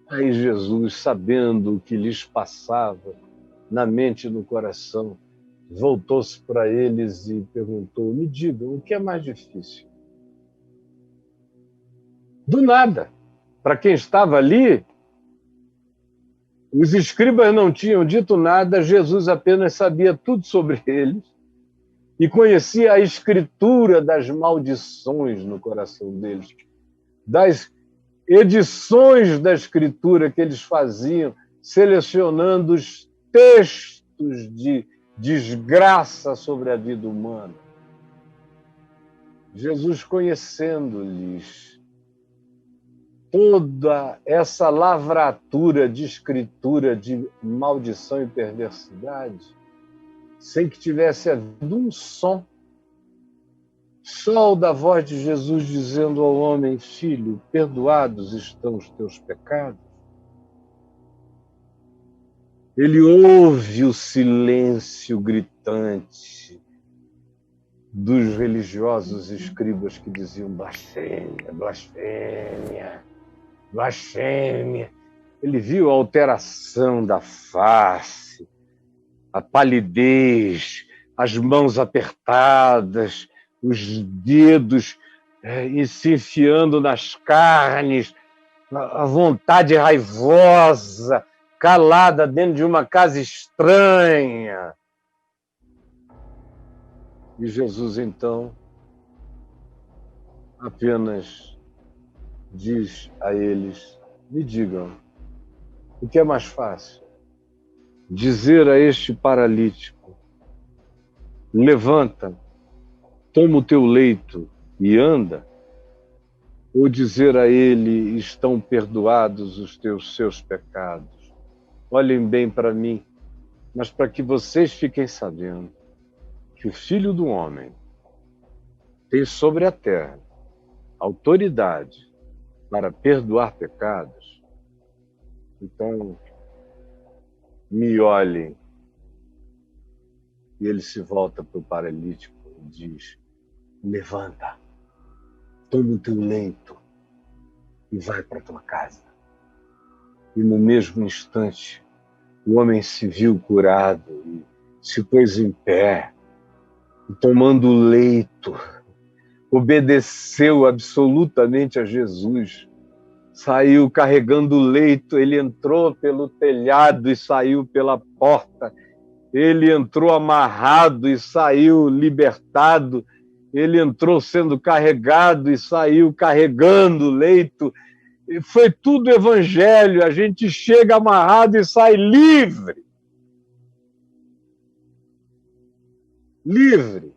Aí Jesus, sabendo o que lhes passava na mente e no coração, voltou-se para eles e perguntou: me digam, o que é mais difícil? Do nada. Para quem estava ali, os escribas não tinham dito nada, Jesus apenas sabia tudo sobre eles e conhecia a escritura das maldições no coração deles, das edições da escritura que eles faziam, selecionando os textos de desgraça sobre a vida humana. Jesus, conhecendo-lhes toda essa lavratura de escritura de maldição e perversidade, sem que tivesse havido um som, só o da voz de Jesus dizendo ao homem: filho, perdoados estão os teus pecados. Ele ouve o silêncio gritante dos religiosos escribas que diziam: blasfêmia, blasfêmia, blasfêmia. Ele viu a alteração da face, a palidez, as mãos apertadas, os dedos se enfiando nas carnes, a vontade raivosa, calada dentro de uma casa estranha. E Jesus, então, apenas diz a eles: me digam, o que é mais fácil? Dizer a este paralítico: levanta, toma o teu leito e anda? Ou dizer a ele: estão perdoados os seus pecados? olhem bem para mim, mas para que vocês fiquem sabendo que o Filho do Homem tem sobre a terra autoridade para perdoar pecados. Então, me olhem. E ele se volta para o paralítico e diz: levanta, toma o teu leito e vai para a tua casa. E no mesmo instante, o homem se viu curado e se pôs em pé, e tomando o leito, obedeceu absolutamente a Jesus. Saiu carregando o leito, ele entrou pelo telhado e saiu pela porta. Ele entrou amarrado e saiu libertado. Ele entrou sendo carregado e saiu carregando o leito. E foi tudo evangelho. A gente chega amarrado e sai livre. Livre.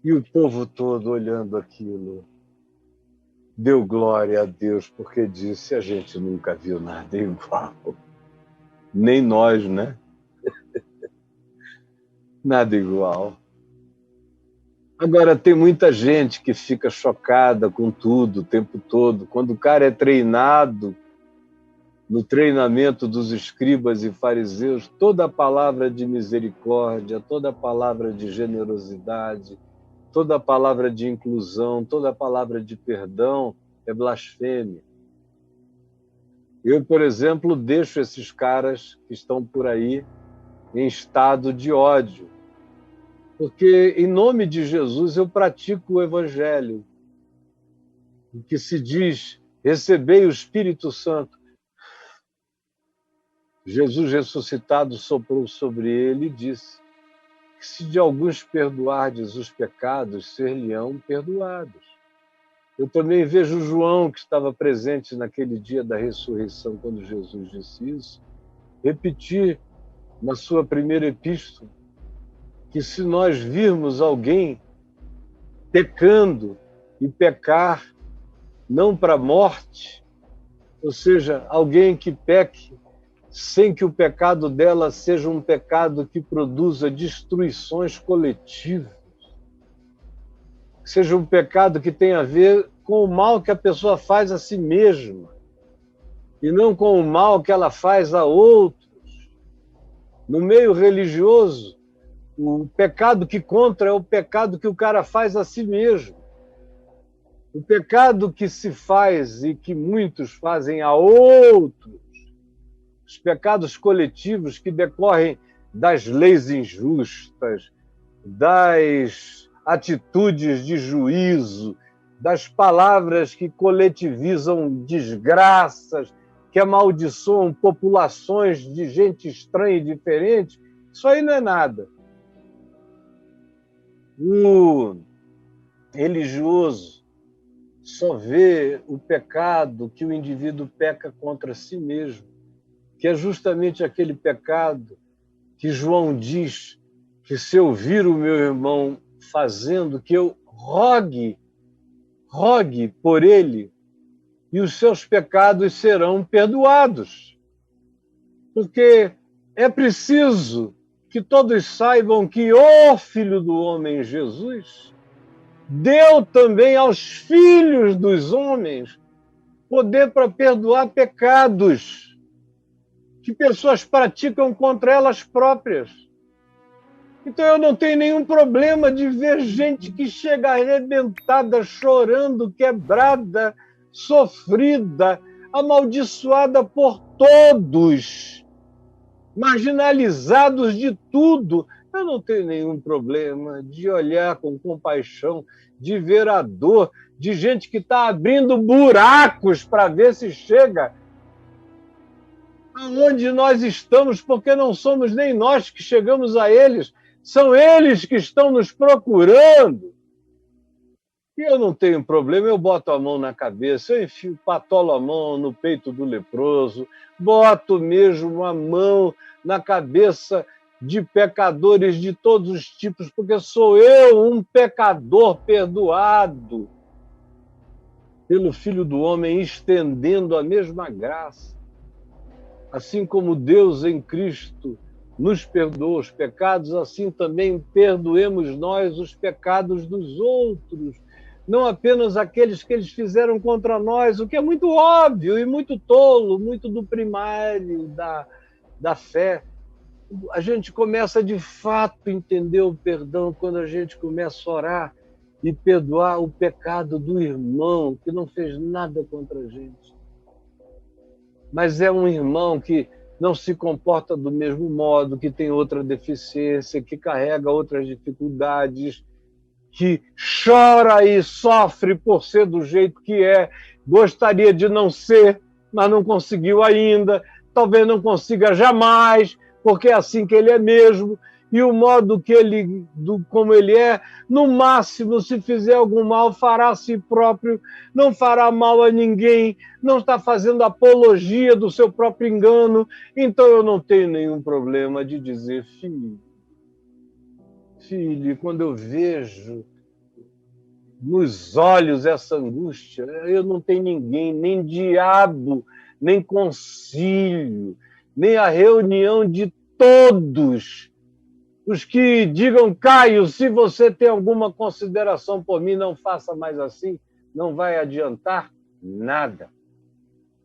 E o povo todo olhando aquilo deu glória a Deus, porque disse: a gente nunca viu nada igual. Nem nós, né? Nada igual. Agora, tem muita gente que fica chocada com tudo o tempo todo. Quando o cara é treinado no treinamento dos escribas e fariseus, toda a palavra de misericórdia, toda a palavra de generosidade, toda a palavra de inclusão, toda a palavra de perdão é blasfêmia. Eu, por exemplo, deixo esses caras que estão por aí em estado de ódio, porque, em nome de Jesus, eu pratico o Evangelho, que se diz: recebei o Espírito Santo. Jesus ressuscitado soprou sobre ele e disse que, se de alguns perdoardes os pecados, ser-lhe-ão perdoados. Eu também vejo João, que estava presente naquele dia da ressurreição, quando Jesus disse isso, repetir na sua primeira epístola que, se nós virmos alguém pecando, e pecar não para a morte, ou seja, alguém que peque sem que o pecado dela seja um pecado que produza destruições coletivas, seja um pecado que tenha a ver com o mal que a pessoa faz a si mesma, e não com o mal que ela faz a outros. No meio religioso, o pecado que contra é o pecado que o cara faz a si mesmo. O pecado que se faz e que muitos fazem a outros, os pecados coletivos que decorrem das leis injustas, das atitudes de juízo, das palavras que coletivizam desgraças, que amaldiçoam populações de gente estranha e diferente, isso aí não é nada. O religioso só vê o pecado que o indivíduo peca contra si mesmo, que é justamente aquele pecado que João diz que, se eu vir o meu irmão fazendo, que eu rogue por ele, e os seus pecados serão perdoados. Porque é preciso que todos saibam que o Filho do Homem, Jesus, deu também aos filhos dos homens poder para perdoar pecados que pessoas praticam contra elas próprias. Então eu não tenho nenhum problema de ver gente que chega arrebentada, chorando, quebrada, sofrida, amaldiçoada por todos, marginalizados de tudo. Eu não tenho nenhum problema de olhar com compaixão, de ver a dor de gente que está abrindo buracos para ver se chega aonde nós estamos, porque não somos nem nós que chegamos a eles, são eles que estão nos procurando. E eu não tenho problema, eu boto a mão na cabeça, eu enfio, patolo a mão no peito do leproso, boto mesmo a mão na cabeça de pecadores de todos os tipos, porque sou eu um pecador perdoado pelo Filho do Homem, estendendo a mesma graça. Assim como Deus em Cristo nos perdoa os pecados, assim também perdoemos nós os pecados dos outros, não apenas aqueles que eles fizeram contra nós, o que é muito óbvio e muito tolo, muito do primário da fé. A gente começa de fato a entender o perdão quando a gente começa a orar e perdoar o pecado do irmão que não fez nada contra a gente. Mas é um irmão que não se comporta do mesmo modo, que tem outra deficiência, que carrega outras dificuldades, que chora e sofre por ser do jeito que é, gostaria de não ser, mas não conseguiu ainda, talvez não consiga jamais, porque é assim que ele é mesmo, e o modo que ele, como ele é, no máximo, se fizer algum mal, fará a si próprio, não fará mal a ninguém, não está fazendo apologia do seu próprio engano, então eu não tenho nenhum problema de dizer, filho, quando eu vejo nos olhos essa angústia, eu não tenho ninguém, nem diabo, nem concílio, nem a reunião de todos os que digam, Caio, se você tem alguma consideração por mim, não faça mais assim, não vai adiantar nada.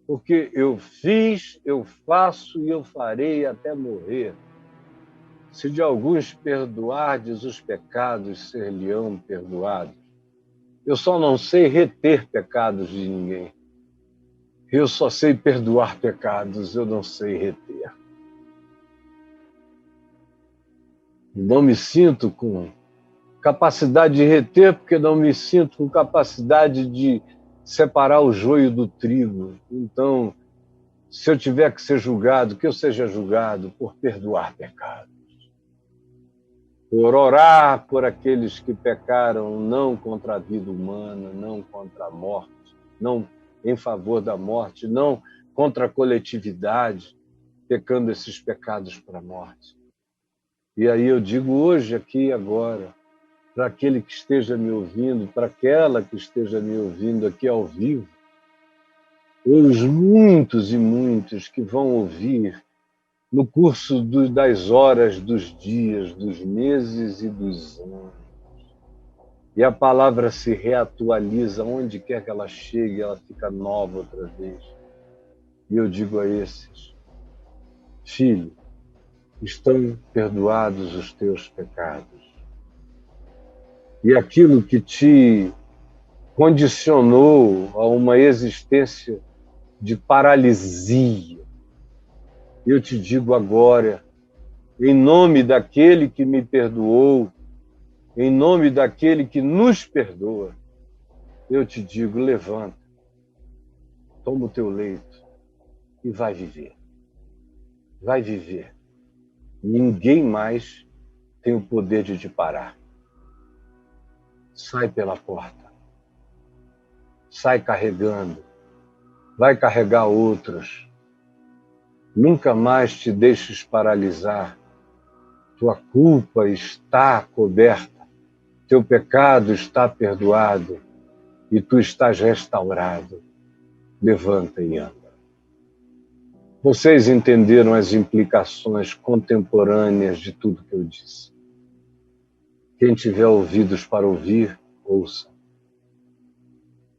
Porque eu fiz, eu faço e eu farei até morrer. Se de alguns perdoardes os pecados, ser-lhe-ão perdoados. Eu só não sei reter pecados de ninguém. Eu só sei perdoar pecados, eu não sei reter. Não me sinto com capacidade de reter, porque não me sinto com capacidade de separar o joio do trigo. Então, se eu tiver que ser julgado, que eu seja julgado por perdoar pecados. Por orar por aqueles que pecaram, não contra a vida humana, não contra a morte, não em favor da morte, não contra a coletividade, pecando esses pecados para a morte. E aí eu digo hoje, aqui e agora, para aquele que esteja me ouvindo, para aquela que esteja me ouvindo aqui ao vivo, ou os muitos e muitos que vão ouvir no curso das horas, dos dias, dos meses e dos anos. E a palavra se reatualiza, onde quer que ela chegue, ela fica nova outra vez. E eu digo a esses, filho, estão perdoados os teus pecados. E aquilo que te condicionou a uma existência de paralisia, eu te digo agora, em nome daquele que me perdoou, em nome daquele que nos perdoa, eu te digo, levanta, toma o teu leito e vai viver. Vai viver. Ninguém mais tem o poder de te parar. Sai pela porta. Sai carregando. Vai carregar outros. Nunca mais te deixes paralisar. Tua culpa está coberta. Teu pecado está perdoado. E tu estás restaurado. Levanta e anda. Vocês entenderam as implicações contemporâneas de tudo que eu disse. Quem tiver ouvidos para ouvir, ouça.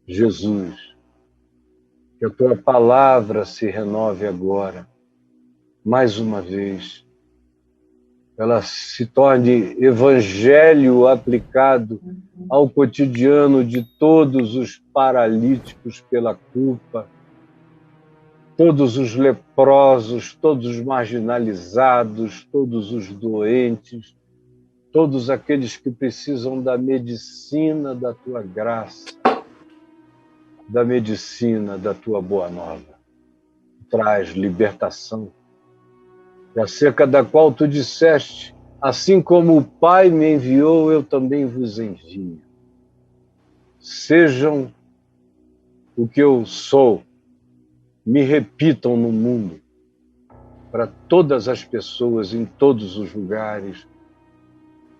Jesus, que a tua palavra se renove agora, mais uma vez. Ela se torne evangelho aplicado ao cotidiano de todos os paralíticos pela culpa, todos os leprosos, todos os marginalizados, todos os doentes, todos aqueles que precisam da medicina da tua graça, da medicina da tua boa nova. Traz libertação, acerca da qual tu disseste, assim como o Pai me enviou, eu também vos envio. Sejam o que eu sou, me repitam no mundo, para todas as pessoas, em todos os lugares.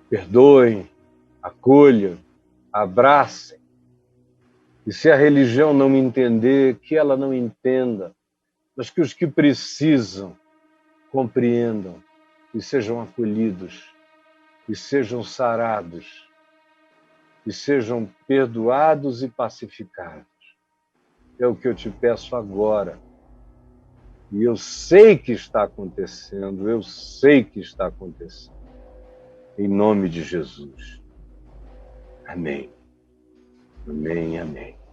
Perdoem, acolham, abracem. E se a religião não me entender, que ela não entenda, mas que os que precisam compreendam e sejam acolhidos, e sejam sarados, e sejam perdoados e pacificados. É o que eu te peço agora. E eu sei que está acontecendo, eu sei que está acontecendo. Em nome de Jesus. Amém. Amém, amém.